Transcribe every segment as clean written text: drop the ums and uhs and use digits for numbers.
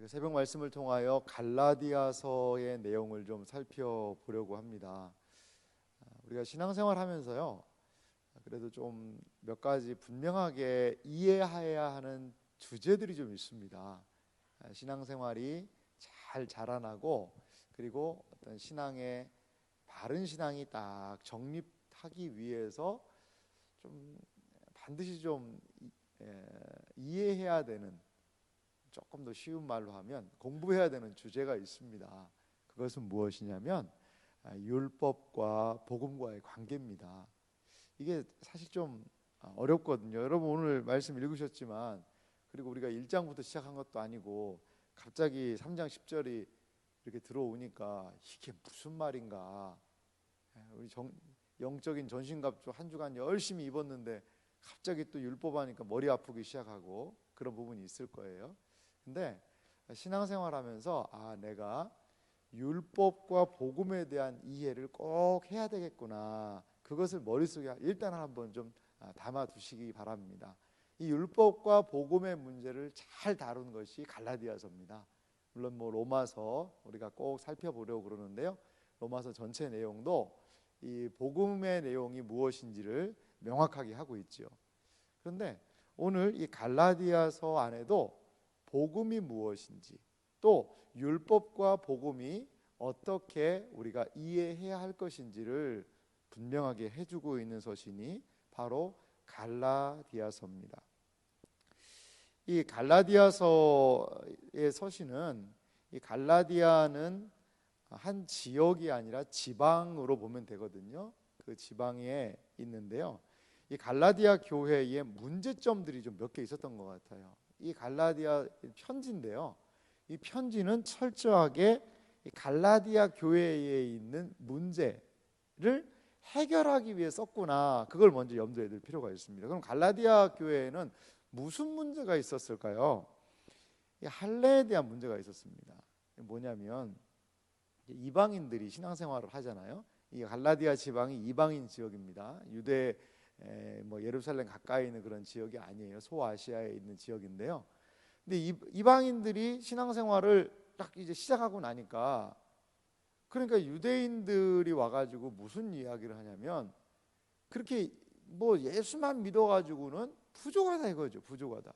새벽 말씀을 통하여 갈라디아서의 내용을 좀 살펴보려고 합니다. 우리가 신앙생활 하면서요, 그래도 좀 몇 가지 분명하게 이해해야 하는 주제들이 좀 있습니다. 신앙생활이 잘 자라나고, 그리고 어떤 신앙의 바른 신앙이 딱 정립하기 위해서 좀 반드시 좀 이해해야 되는, 조금 더 쉬운 말로 하면 공부해야 되는 주제가 있습니다. 그것은 무엇이냐면 율법과 복음과의 관계입니다. 이게 사실 좀 어렵거든요. 여러분 오늘 말씀 읽으셨지만, 그리고 우리가 1장부터 시작한 것도 아니고 갑자기 3장 10절이 이렇게 들어오니까 이게 무슨 말인가. 우리 영적인 전신갑주 한 주간 열심히 입었는데 갑자기 또 율법 하니까 머리 아프기 시작하고 그런 부분이 있을 거예요. 근데 신앙생활하면서 내가 율법과 복음에 대한 이해를 꼭 해야 되겠구나, 그것을 머릿속에 일단 한번 좀 담아두시기 바랍니다. 이 율법과 복음의 문제를 잘 다룬 것이 갈라디아서입니다. 물론 로마서 우리가 꼭 살펴보려고 그러는데요, 로마서 전체 내용도 이 복음의 내용이 무엇인지를 명확하게 하고 있죠. 그런데 오늘 이 갈라디아서 안에도 복음이 무엇인지, 또 율법과 복음이 어떻게 우리가 이해해야 할 것인지를 분명하게 해주고 있는 서신이 바로 갈라디아서입니다. 이 갈라디아서의 서신은, 이 갈라디아는 한 지역이 아니라 지방으로 보면 되거든요. 그 지방에 있는데요, 이 갈라디아 교회의 문제점들이 좀 몇 개 있었던 것 같아요. 이 갈라디아 편지인데요, 이 편지는 철저하게 이 갈라디아 교회에 있는 문제를 해결하기 위해 썼구나, 그걸 먼저 염두에 둘 필요가 있습니다. 그럼 갈라디아 교회에는 무슨 문제가 있었을까요? 이 할례에 대한 문제가 있었습니다. 뭐냐면 이방인들이 신앙생활을 하잖아요. 이 갈라디아 지방이 이방인 지역입니다. 유대 예루살렘 가까이 있는 그런 지역이 아니에요. 소아시아에 있는 지역인데요. 근데 이방인들이 신앙생활을 딱 이제 시작하고 나니까, 그러니까 유대인들이 와가지고 무슨 이야기를 하냐면, 그렇게 예수만 믿어가지고는 부족하다 이거죠. 부족하다.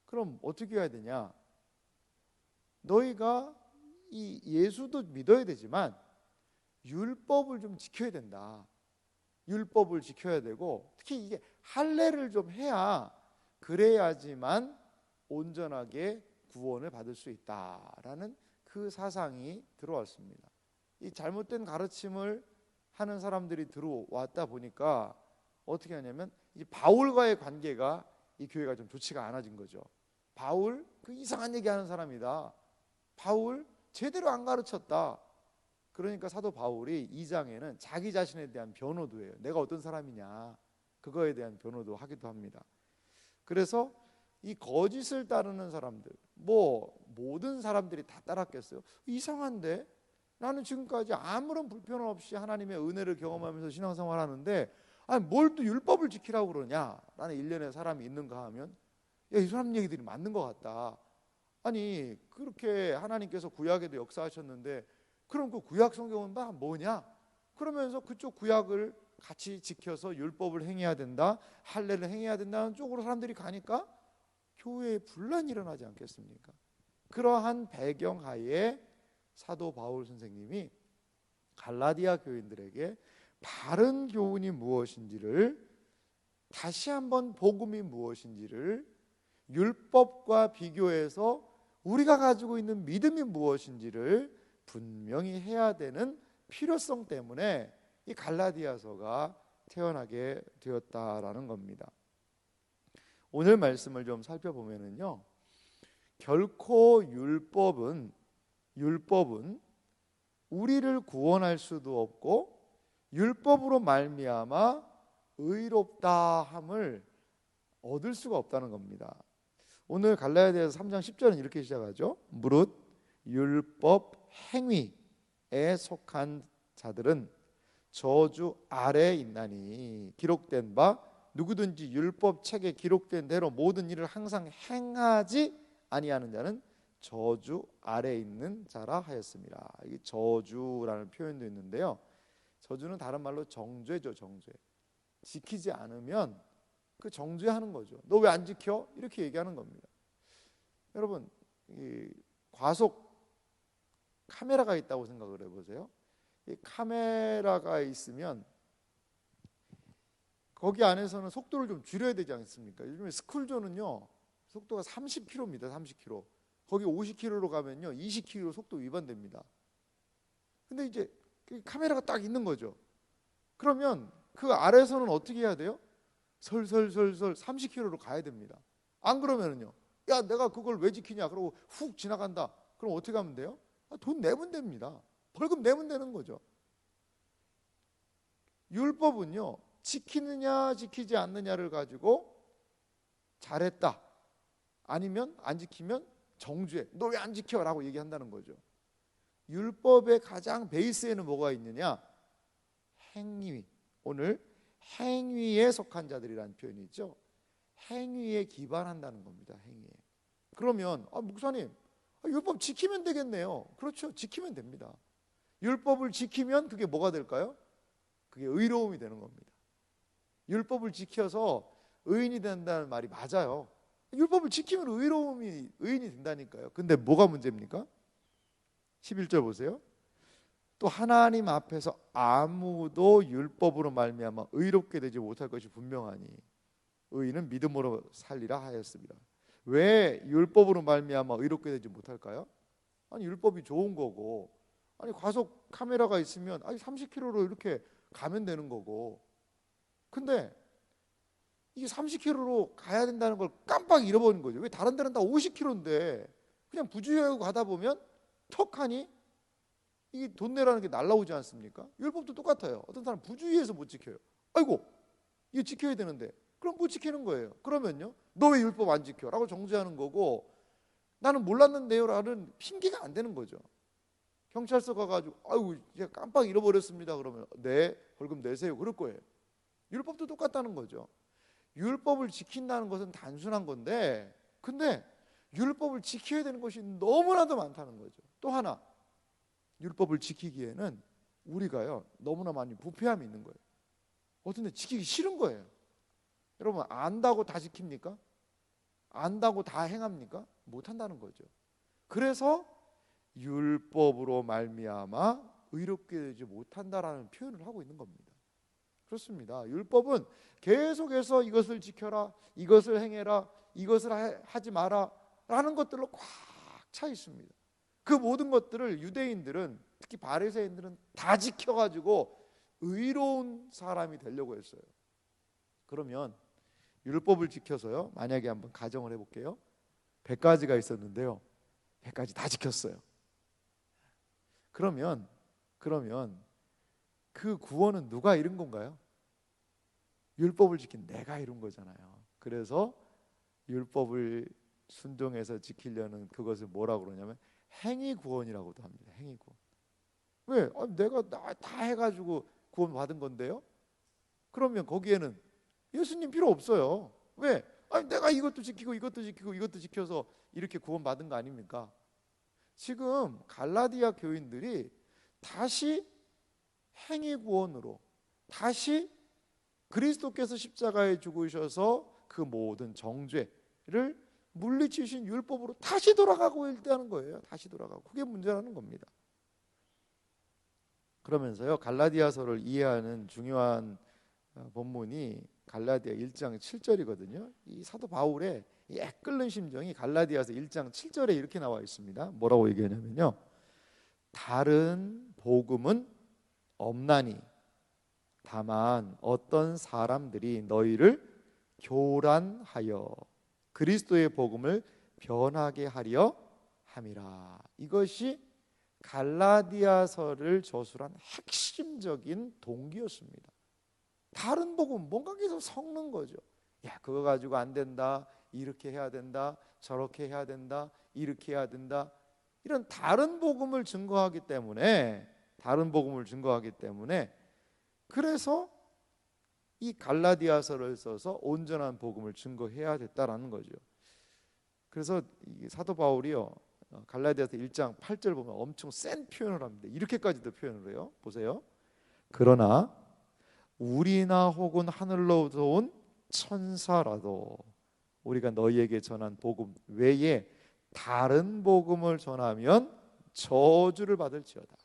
그럼 어떻게 해야 되냐? 너희가 이 예수도 믿어야 되지만 율법을 좀 지켜야 된다. 율법을 지켜야 되고, 특히 이게 할례를 좀 해야, 그래야지만 온전하게 구원을 받을 수 있다라는 그 사상이 들어왔습니다. 이 잘못된 가르침을 하는 사람들이 들어왔다 보니까 어떻게 하냐면, 이 바울과의 관계가 이 교회가 좀 좋지가 않아진 거죠. 바울 그 이상한 얘기하는 사람이다. 바울 제대로 안 가르쳤다. 그러니까 사도 바울이 2장에는 자기 자신에 대한 변호도 해요. 내가 어떤 사람이냐, 그거에 대한 변호도 하기도 합니다. 그래서 이 거짓을 따르는 사람들, 모든 사람들이 다 따랐겠어요? 이상한데? 나는 지금까지 아무런 불편 없이 하나님의 은혜를 경험하면서 신앙생활 하는데 뭘 또 율법을 지키라고 그러냐? 라는 일련의 사람이 있는가 하면, 이 사람 얘기들이 맞는 것 같다. 아니 그렇게 하나님께서 구약에도 역사하셨는데, 그럼 그 구약 성경은 뭐냐? 그러면서 그쪽 구약을 같이 지켜서 율법을 행해야 된다, 할례를 행해야 된다는 쪽으로 사람들이 가니까 교회에 분란이 일어나지 않겠습니까? 그러한 배경하에 사도 바울 선생님이 갈라디아 교인들에게 바른 교훈이 무엇인지를, 다시 한번 복음이 무엇인지를 율법과 비교해서 우리가 가지고 있는 믿음이 무엇인지를 분명히 해야 되는 필요성 때문에 이 갈라디아서가 태어나게 되었다라는 겁니다. 오늘 말씀을 좀 살펴보면은요, 결코 율법은 우리를 구원할 수도 없고 율법으로 말미암아 의롭다함을 얻을 수가 없다는 겁니다. 오늘 갈라디아서 3장 10절은 이렇게 시작하죠. 무릇 율법 행위에 속한 자들은 저주 아래에 있나니, 기록된 바 누구든지 율법 책에 기록된 대로 모든 일을 항상 행하지 아니하는 자는 저주 아래 있는 자라 하였습니다. 이 저주라는 표현도 있는데요. 저주는 다른 말로 정죄죠. 정죄. 지키지 않으면 그 정죄하는 거죠. 너 왜 안 지켜? 이렇게 얘기하는 겁니다. 여러분, 이 과속 카메라가 있다고 생각을 해보세요. 이 카메라가 있으면 거기 안에서는 속도를 좀 줄여야 되지 않습니까? 요즘에 스쿨존은요 속도가 30km입니다. 30km. 거기 50km로 가면요 20km 속도 위반됩니다. 근데 이제 카메라가 딱 있는 거죠. 그러면 그 아래에서는 어떻게 해야 돼요? 설설설설 30km로 가야 됩니다. 안 그러면은요, 야 내가 그걸 왜 지키냐 그러고 훅 지나간다. 그럼 어떻게 하면 돼요? 돈 내면 됩니다. 벌금 내면 되는 거죠. 율법은요 지키느냐 지키지 않느냐를 가지고 잘했다 아니면 안 지키면 정죄, 너 왜 안 지켜? 라고 얘기한다는 거죠. 율법의 가장 베이스에는 뭐가 있느냐? 행위. 오늘 행위에 속한 자들이라는 표현이 있죠. 행위에 기반한다는 겁니다. 행위에. 그러면 목사님 율법 지키면 되겠네요. 그렇죠. 지키면 됩니다. 율법을 지키면 그게 뭐가 될까요? 그게 의로움이 되는 겁니다. 율법을 지켜서 의인이 된다는 말이 맞아요. 율법을 지키면 의인이 된다니까요. 근데 뭐가 문제입니까? 11절 보세요. 또 하나님 앞에서 아무도 율법으로 말미암아 의롭게 되지 못할 것이 분명하니 의인은 믿음으로 살리라 하였습니다. 왜 율법으로 말미암아 의롭게 되지 못할까요? 아니 율법이 좋은 거고, 아니 과속 카메라가 있으면 30km로 이렇게 가면 되는 거고, 근데 이게 30km로 가야 된다는 걸 깜빡 잃어버린 거죠. 왜 다른 데는 다 50km인데 그냥 부주의하고 가다 보면 턱하니 이게 돈 내라는 게 날라오지 않습니까? 율법도 똑같아요. 어떤 사람 부주의해서 못 지켜요. 아이고 이거 지켜야 되는데 그럼 못 지키는 거예요. 그러면요 너 왜 율법 안 지켜? 라고 정죄하는 거고, 나는 몰랐는데요 라는 핑계가 안 되는 거죠. 경찰서 가가지고 아이고 제가 깜빡 잃어버렸습니다 그러면 네 벌금 내세요 그럴 거예요. 율법도 똑같다는 거죠. 율법을 지킨다는 것은 단순한 건데, 근데 율법을 지켜야 되는 것이 너무나도 많다는 거죠. 또 하나, 율법을 지키기에는 우리가요 너무나 많이 부패함이 있는 거예요. 어떤데 지키기 싫은 거예요. 여러분 안다고 다 지킵니까? 안다고 다 행합니까? 못한다는 거죠. 그래서 율법으로 말미암아 의롭게 되지 못한다라는 표현을 하고 있는 겁니다. 그렇습니다. 율법은 계속해서 이것을 지켜라, 이것을 행해라, 이것을 하지 마라 라는 것들로 꽉 차 있습니다. 그 모든 것들을 유대인들은, 특히 바리새인들은 다 지켜가지고 의로운 사람이 되려고 했어요. 그러면 율법을 지켜서요, 만약에 한번 가정을 해볼게요. 100가지가 있었는데요 100가지 다 지켰어요. 그러면 그 구원은 누가 이룬 건가요? 율법을 지킨 내가 이룬 거잖아요. 그래서 율법을 순종해서 지키려는 그것을 뭐라고 그러냐면 행위 구원이라고도 합니다. 행위 구원. 왜? 내가 다 해가지고 구원 받은 건데요. 그러면 거기에는 예수님 필요 없어요. 왜? 내가 이것도 지키고 이것도 지키고 이것도 지켜서 이렇게 구원 받은 거 아닙니까? 지금 갈라디아 교인들이 다시 행위 구원으로, 다시 그리스도께서 십자가에 죽으셔서 그 모든 정죄를 물리치신 율법으로 다시 돌아가고 있다는 거예요. 다시 돌아가고. 그게 문제라는 겁니다. 그러면서요 갈라디아서를 이해하는 중요한 본문이 갈라디아 1장 7절이거든요. 이 사도 바울의 이 애끓는 심정이 갈라디아서 1장 7절에 이렇게 나와 있습니다. 뭐라고 얘기하냐면요, 다른 복음은 없나니 다만 어떤 사람들이 너희를 교란하여 그리스도의 복음을 변하게 하려 함이라. 이것이 갈라디아서를 저술한 핵심적인 동기였습니다. 다른 복음, 뭔가 계속 섞는 거죠. 야, 그거 가지고 안 된다, 이렇게 해야 된다, 저렇게 해야 된다, 이렇게 해야 된다, 이런 다른 복음을 증거하기 때문에, 그래서 이 갈라디아서를 써서 온전한 복음을 증거해야 됐다라는 거죠. 그래서 이 사도 바울이요 갈라디아서 1장 8절 보면 엄청 센 표현을 합니다. 이렇게까지도 표현을 해요. 보세요. 그러나 우리나 혹은 하늘로부터 온 천사라도 우리가 너희에게 전한 복음 외에 다른 복음을 전하면 저주를 받을지어다.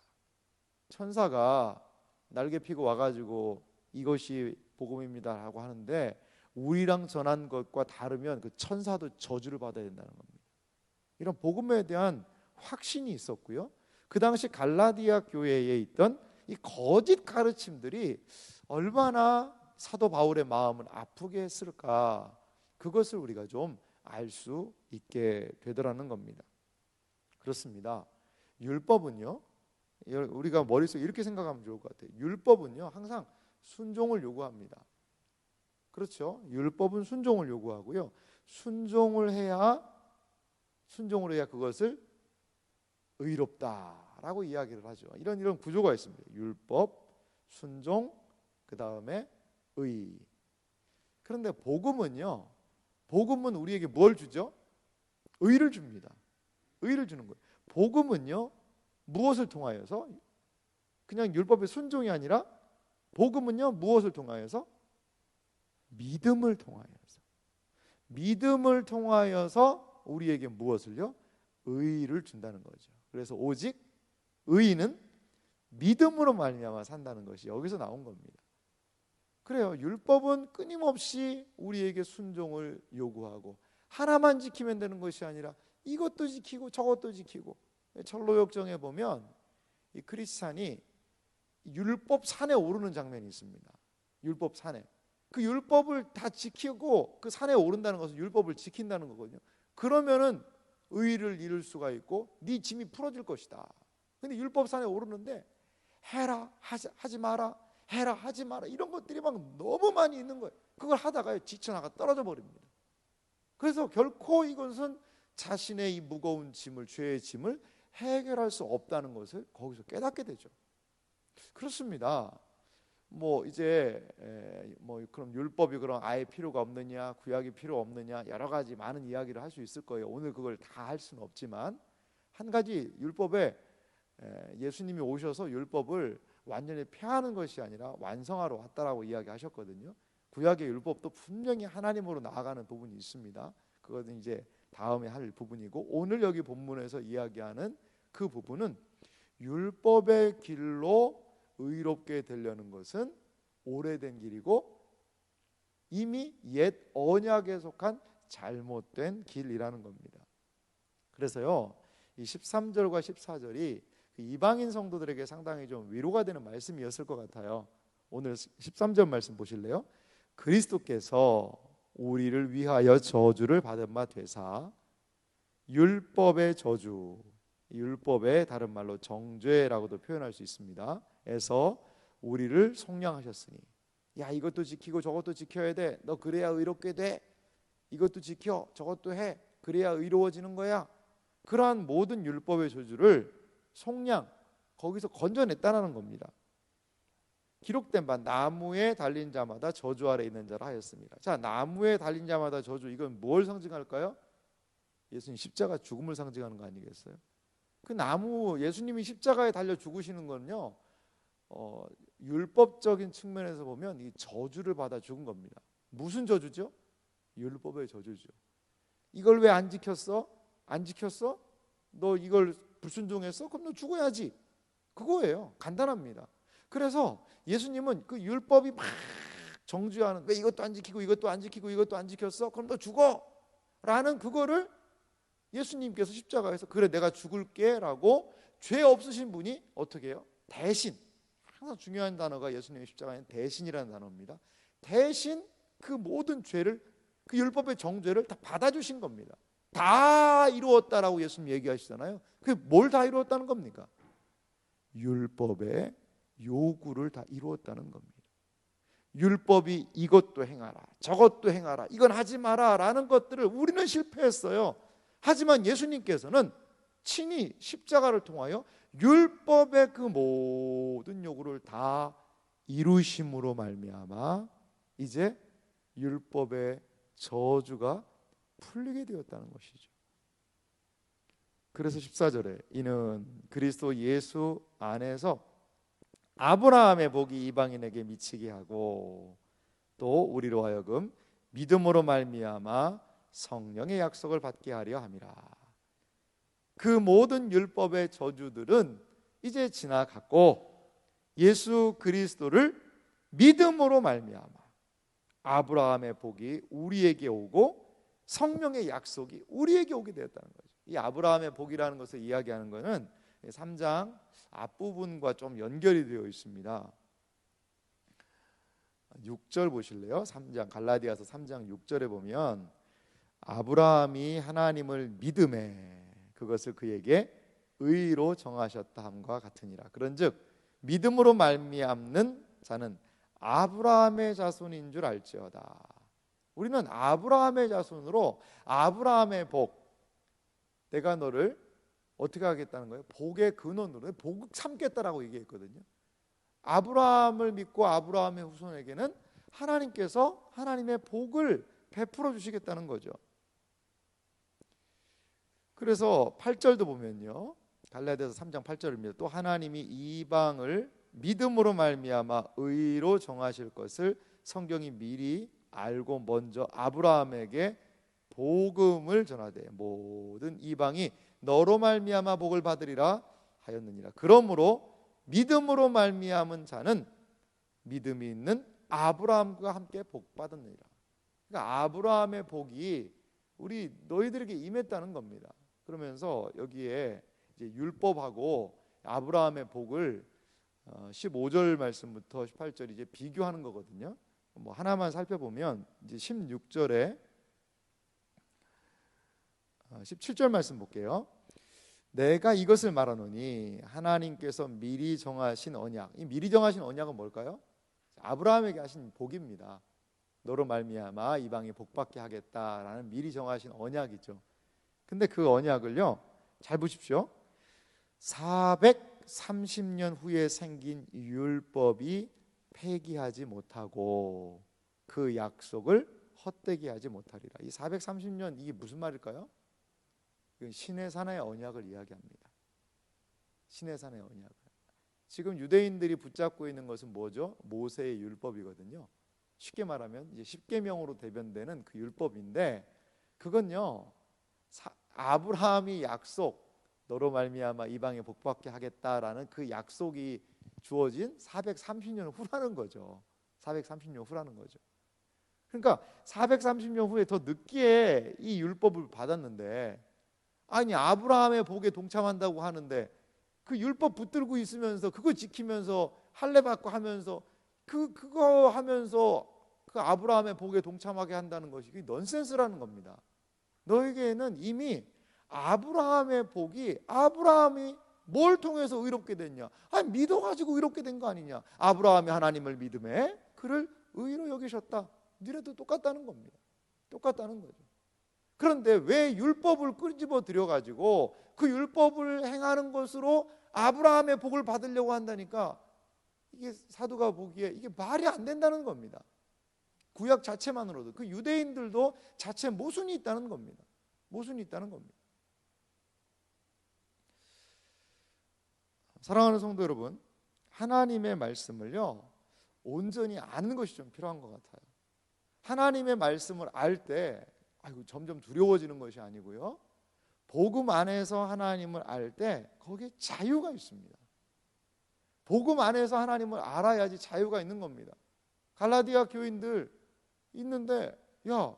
천사가 날개 피고 와가지고 이것이 복음입니다 하고 하는데 우리랑 전한 것과 다르면 그 천사도 저주를 받아야 된다는 겁니다. 이런 복음에 대한 확신이 있었고요. 그 당시 갈라디아 교회에 있던 이 거짓 가르침들이 얼마나 사도 바울의 마음을 아프게 했을까, 그것을 우리가 좀 알 수 있게 되더라는 겁니다. 그렇습니다. 율법은요, 우리가 머릿속에 이렇게 생각하면 좋을 것 같아요. 율법은요 항상 순종을 요구합니다. 그렇죠? 율법은 순종을 요구하고요. 순종을 해야 그것을 의롭다라고 이야기를 하죠. 이런 구조가 있습니다. 율법, 순종, 그 다음에 의. 그런데 복음은 우리에게 뭘 주죠? 의를 줍니다. 의를 주는 거예요. 복음은요 무엇을 통하여서? 그냥 율법의 순종이 아니라 복음은요 무엇을 통하여서? 믿음을 통하여서 우리에게 무엇을요? 의를 준다는 거죠. 그래서 오직 의인은 믿음으로 말미암아 산다는 것이 여기서 나온 겁니다. 그래요. 율법은 끊임없이 우리에게 순종을 요구하고 하나만 지키면 되는 것이 아니라 이것도 지키고 저것도 지키고, 철로역정에 보면 이 크리스찬이 율법 산에 오르는 장면이 있습니다. 율법 산에. 그 율법을 다 지키고 그 산에 오른다는 것은 율법을 지킨다는 거거든요. 그러면은 의를 이룰 수가 있고 네 짐이 풀어질 것이다. 근데 율법 산에 오르는데 해라 하지 마라, 해라 하지 마라, 이런 것들이 막 너무 많이 있는 거예요. 그걸 하다가 지쳐나가 떨어져 버립니다. 그래서 결코 이것은 자신의 이 무거운 짐을, 죄의 짐을 해결할 수 없다는 것을 거기서 깨닫게 되죠. 그렇습니다. 이제 그럼 율법이 그럼 아예 필요가 없느냐, 구약이 필요 없느냐, 여러 가지 많은 이야기를 할 수 있을 거예요. 오늘 그걸 다 할 수는 없지만 한 가지, 율법에 예수님이 오셔서 율법을 완전히 폐하는 것이 아니라 완성하러 왔다라고 이야기하셨거든요. 구약의 율법도 분명히 하나님으로 나아가는 부분이 있습니다. 그것은 이제 다음에 할 부분이고, 오늘 여기 본문에서 이야기하는 그 부분은 율법의 길로 의롭게 되려는 것은 오래된 길이고 이미 옛 언약에 속한 잘못된 길이라는 겁니다. 그래서요, 이 13절과 14절이 이방인 성도들에게 상당히 좀 위로가 되는 말씀이었을 것 같아요. 오늘 13절 말씀 보실래요? 그리스도께서 우리를 위하여 저주를 받은 바 되사 율법의 저주, 율법의 다른 말로 정죄라고도 표현할 수 있습니다. 에서 우리를 속량하셨으니, 야 이것도 지키고 저것도 지켜야 돼, 너 그래야 의롭게 돼, 이것도 지켜 저것도 해, 그래야 의로워지는 거야. 그러한 모든 율법의 저주를 속량, 거기서 건져냈다는 겁니다. 기록된 바 나무에 달린 자마다 저주 아래 있는 자라 하였습니다. 자, 나무에 달린 자마다 저주, 이건 뭘 상징할까요? 예수님 십자가 죽음을 상징하는 거 아니겠어요? 그 나무, 예수님이 십자가에 달려 죽으시는 건요, 율법적인 측면에서 보면 이 저주를 받아 죽은 겁니다. 무슨 저주죠? 율법의 저주죠. 이걸 왜 안 지켰어? 안 지켰어? 너 이걸 불순종했어? 그럼 너 죽어야지. 그거예요. 간단합니다. 그래서 예수님은 그 율법이 막 정죄하는, 왜 이것도 안 지키고 이것도 안 지키고 이것도 안 지켰어? 그럼 너 죽어! 라는 그거를 예수님께서 십자가에서 그래 내가 죽을게 라고, 죄 없으신 분이 어떻게 해요? 대신, 항상 중요한 단어가 예수님의 십자가에는 대신이라는 단어입니다. 대신 그 모든 죄를, 그 율법의 정죄를 다 받아주신 겁니다. 다 이루었다라고 예수님 얘기하시잖아요. 그게 뭘 다 이루었다는 겁니까? 율법의 요구를 다 이루었다는 겁니다. 율법이 이것도 행하라, 저것도 행하라, 이건 하지 마라 라는 것들을 우리는 실패했어요. 하지만 예수님께서는 친히 십자가를 통하여 율법의 그 모든 요구를 다 이루심으로 말미암아 이제 율법의 저주가 풀리게 되었다는 것이죠. 그래서 14절에 이는 그리스도 예수 안에서 아브라함의 복이 이방인에게 미치게 하고 또 우리로 하여금 믿음으로 말미암아 성령의 약속을 받게 하려 함이라. 그 모든 율법의 저주들은 이제 지나갔고 예수 그리스도를 믿음으로 말미암아 아브라함의 복이 우리에게 오고 성령의 약속이 우리에게 오게 되었다는 거죠. 이 아브라함의 복이라는 것을 이야기하는 것은 3장 앞부분과 좀 연결이 되어 있습니다. 6절 보실래요? 3장 갈라디아서 3장 6절에 보면 아브라함이 하나님을 믿음에 그것을 그에게 의로 정하셨다 함과 같으니라. 그런즉 믿음으로 말미암는 자는 아브라함의 자손인 줄 알지어다. 우리는 아브라함의 자손으로 아브라함의 복, 내가 너를 어떻게 하겠다는 거예요? 복의 근원으로 복 삼겠다라고 얘기했거든요. 아브라함을 믿고 아브라함의 후손에게는 하나님께서 하나님의 복을 베풀어 주시겠다는 거죠. 그래서 8절도 보면요, 갈라디아서 3장 8절입니다. 또 하나님이 이방을 믿음으로 말미암아 의로 정하실 것을 성경이 미리 알고 먼저 아브라함에게 복음을 전하되 모든 이방이 너로 말미암아 복을 받으리라 하였느니라. 그러므로 믿음으로 말미암은 자는 믿음이 있는 아브라함과 함께 복 받았느니라. 그러니까 아브라함의 복이 우리 너희들에게 임했다는 겁니다. 그러면서 여기에 이제 율법하고 아브라함의 복을 15절 말씀부터 18절 이제 비교하는 거거든요. 뭐 하나만 살펴보면 이제 16절에 17절 말씀 볼게요. 내가 이것을 말하노니 하나님께서 미리 정하신 언약. 이 미리 정하신 언약은 뭘까요? 아브라함에게 하신 복입니다. 너로 말미암아 이방이 복받게 하겠다라는 미리 정하신 언약이죠. 근데 그 언약을요, 잘 보십시오. 430년 후에 생긴 율법이 폐기하지 못하고 그 약속을 헛되게 하지 못하리라. 이 430년 이게 무슨 말일까요? 시내산의 언약을 이야기합니다. 시내산의 언약. 지금 유대인들이 붙잡고 있는 것은 뭐죠? 모세의 율법이거든요. 쉽게 말하면 이제 십계명으로 대변되는 그 율법인데 그건요, 아브라함이 약속, 너로 말미암아 이방에 복받게 하겠다라는 그 약속이 주어진 430년 후라는 거죠. 430년 후라는 거죠. 그러니까 430년 후에 더 늦게 이 율법을 받았는데, 아니 아브라함의 복에 동참한다고 하는데 그 율법 붙들고 있으면서 그거 지키면서 할례 받고 하면서 그거 하면서 그 아브라함의 복에 동참하게 한다는 것이 넌센스라는 겁니다. 너에게는 이미 아브라함의 복이, 아브라함이 뭘 통해서 의롭게 됐냐? 아니 믿어가지고 의롭게 된 거 아니냐? 아브라함이 하나님을 믿음에 그를 의로 여기셨다. 니네도 똑같다는 겁니다. 똑같다는 거죠. 그런데 왜 율법을 끄집어 들여가지고 그 율법을 행하는 것으로 아브라함의 복을 받으려고 한다니까, 이게 사도가 보기에 이게 말이 안 된다는 겁니다. 구약 자체만으로도 그 유대인들도 자체 모순이 있다는 겁니다. 모순이 있다는 겁니다. 사랑하는 성도 여러분, 하나님의 말씀을요 온전히 아는 것이 좀 필요한 것 같아요. 하나님의 말씀을 알 때 점점 두려워지는 것이 아니고요, 복음 안에서 하나님을 알 때 거기에 자유가 있습니다. 복음 안에서 하나님을 알아야지 자유가 있는 겁니다. 갈라디아 교인들 있는데, 야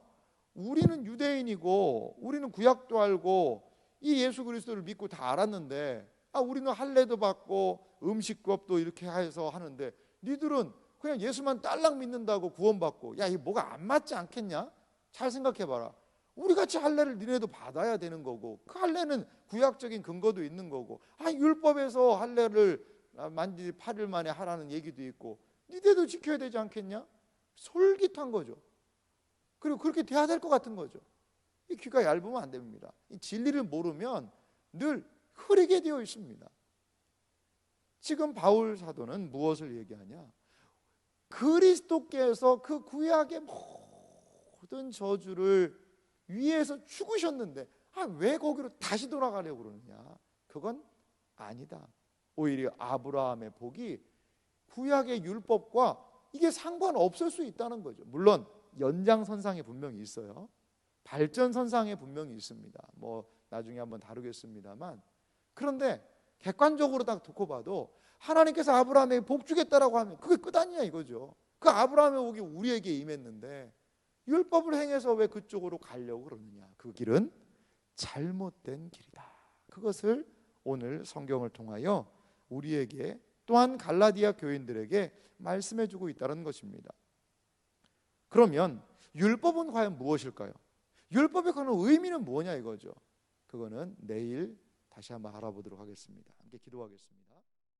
우리는 유대인이고 우리는 구약도 알고 이 예수 그리스도를 믿고 다 알았는데, 우리는 할례도 받고 음식법도 이렇게 해서 하는데 니들은 그냥 예수만 딸랑 믿는다고 구원받고, 야 이게 뭐가 안 맞지 않겠냐? 잘 생각해봐라. 우리같이 할례를 니네도 받아야 되는 거고, 그 할례는 구약적인 근거도 있는 거고, 율법에서 할례를 만지 8일 만에 하라는 얘기도 있고, 니네도 지켜야 되지 않겠냐? 솔깃한 거죠. 그리고 그렇게 돼야 될 것 같은 거죠. 이 귀가 얇으면 안 됩니다. 이 진리를 모르면 늘 흐리게 되어 있습니다. 지금 바울 사도는 무엇을 얘기하냐? 그리스도께서 그 구약의 모든 저주를 위에서 죽으셨는데, 왜 거기로 다시 돌아가려고 그러느냐? 그건 아니다. 오히려 아브라함의 복이 구약의 율법과 이게 상관없을 수 있다는 거죠. 물론 연장선상에 분명히 있어요. 발전선상에 분명히 있습니다. 뭐 나중에 한번 다루겠습니다만, 그런데 객관적으로 딱 듣고 봐도 하나님께서 아브라함에게 복 주겠다라고 하면 그게 끝 아니냐 이거죠. 그 아브라함의 복이 우리에게 임했는데 율법을 행해서 왜 그쪽으로 가려고 그러느냐? 그 길은 잘못된 길이다. 그것을 오늘 성경을 통하여 우리에게 또한 갈라디아 교인들에게 말씀해 주고 있다는 것입니다. 그러면 율법은 과연 무엇일까요? 율법의 그런 의미는 뭐냐 이거죠. 그거는 내일 다시 한번 알아보도록 하겠습니다. 함께 기도하겠습니다.